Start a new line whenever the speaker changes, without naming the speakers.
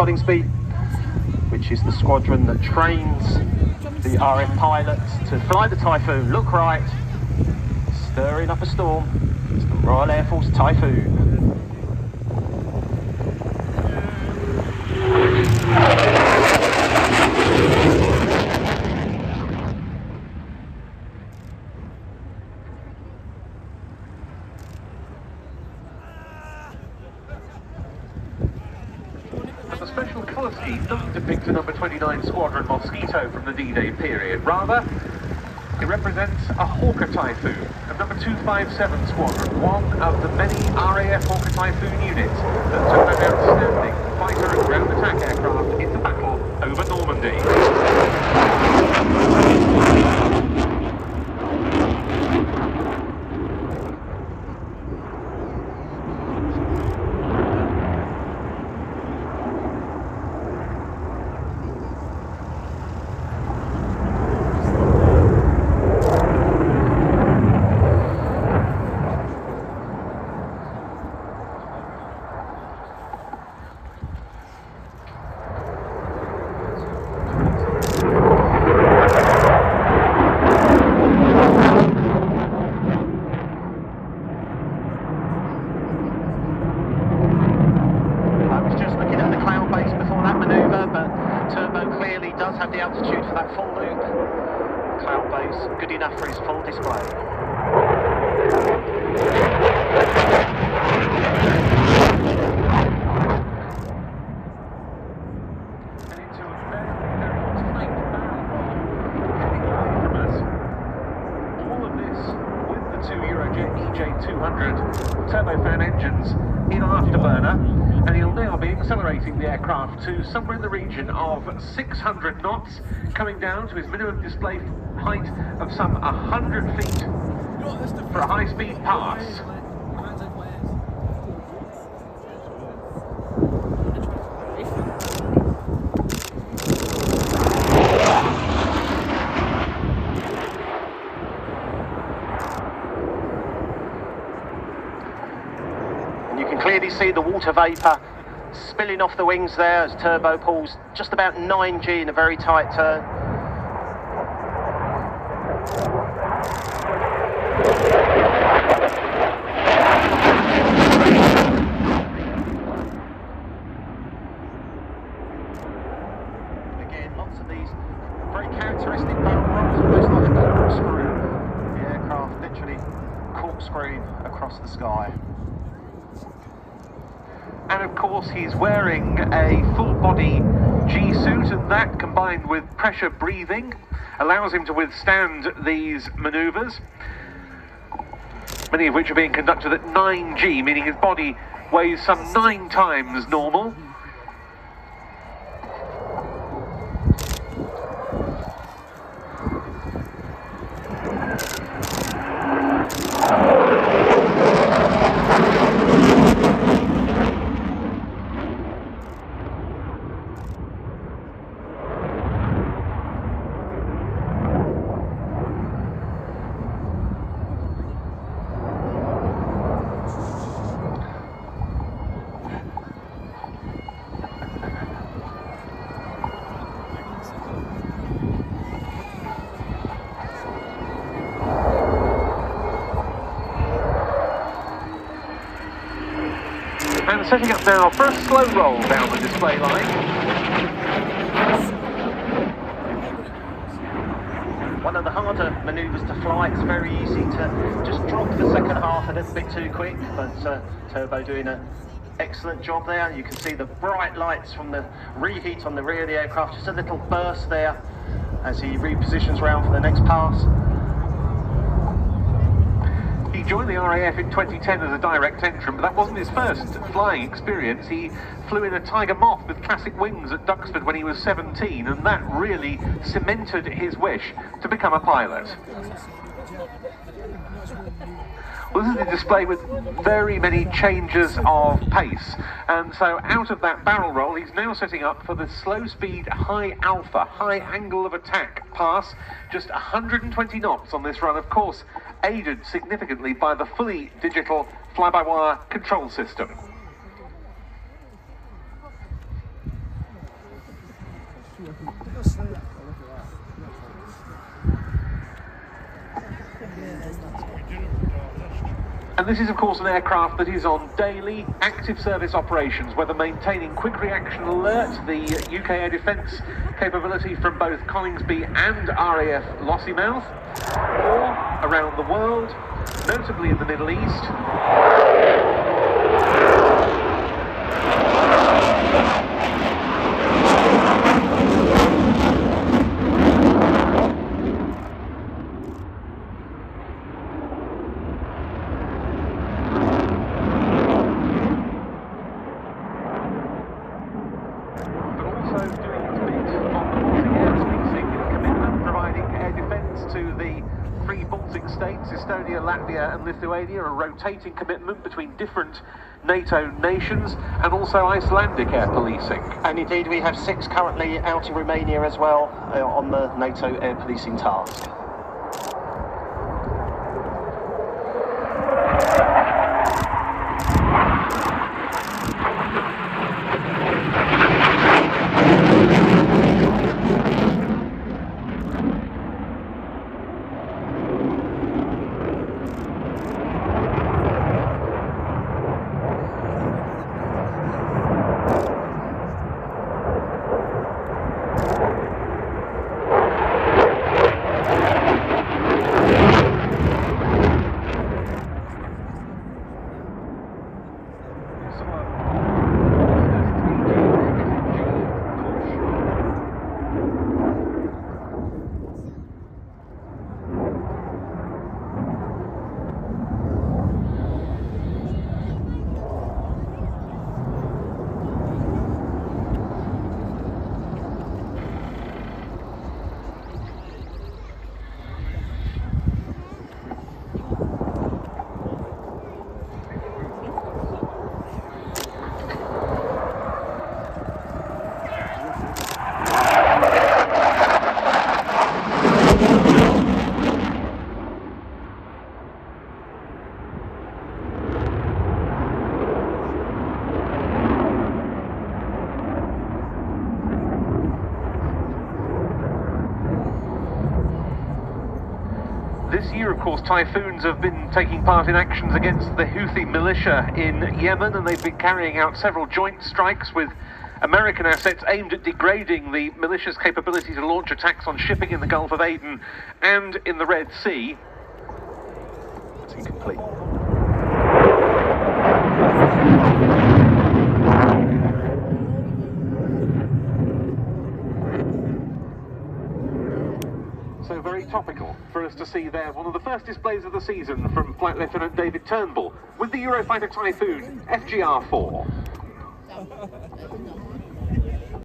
Coningsby, which is the squadron that trains the RAF pilots to fly the Typhoon. Look right, stirring up a storm. It's the Royal Air Force Typhoon. The special colour scheme doesn't depict a number 29 Squadron Mosquito from the D-Day period. Rather, it represents a Hawker Typhoon, a number 257 Squadron, one of the many RAF Hawker Typhoon units that took an outstanding fighter and ground attack aircraft into battle over Normandy. Does have the altitude for that full loop. Cloud base good enough for his full display. And into a very tight barrel roll from us. All of this with the two Eurojet EJ200 turbofan engines in afterburner. And he'll now be accelerating the aircraft to somewhere in the region of 600 knots, coming down to his minimum display height of some 100 feet for a high-speed pass. You can clearly see the water vapour spilling off the wings there as turbo pulls just about 9G in a very tight turn. Again, lots of these very characteristic barrel rolls, almost like a corkscrew. The aircraft literally corkscrewing across the sky. And of course he's wearing a full body G-suit, and that combined with pressure breathing allows him to withstand these manoeuvres, many of which are being conducted at 9G, meaning his body weighs some 9 times normal. And setting up now for a slow roll down the display line. One of the harder manoeuvres to fly. It's very easy to just drop the second half a little bit too quick, but Turbo doing an excellent job there. You can see the bright lights from the reheat on the rear of the aircraft, just a little burst there as he repositions round for the next pass. He joined the RAF in 2010 as a direct entrant, but that wasn't his first flying experience. He flew in a Tiger Moth with classic wings at Duxford when he was 17, and that really cemented his wish to become a pilot. Well, this is a display with very many changes of pace, and so out of that barrel roll he's now setting up for the slow speed high alpha, high angle of attack pass, just 120 knots on this run, of course aided significantly by the fully digital fly-by-wire control system. And this is of course an aircraft that is on daily active service operations, whether maintaining quick reaction alert, the UK air defence capability from both Coningsby and RAF Lossiemouth, or around the world, notably in the Middle East. To the three Baltic states, Estonia, Latvia and Lithuania, a rotating commitment between different NATO nations, and also Icelandic air policing.
And indeed we have 6 currently out in Romania as well on the NATO air policing task.
This year, of course, Typhoons have been taking part in actions against the Houthi militia in Yemen, and they've been carrying out several joint strikes with American assets aimed at degrading the militia's capability to launch attacks on shipping in the Gulf of Aden and in the Red Sea. That's incomplete. So very topical for us to see there one of the first displays of the season from Flight Lieutenant David Turnbull with the Eurofighter Typhoon FGR-4.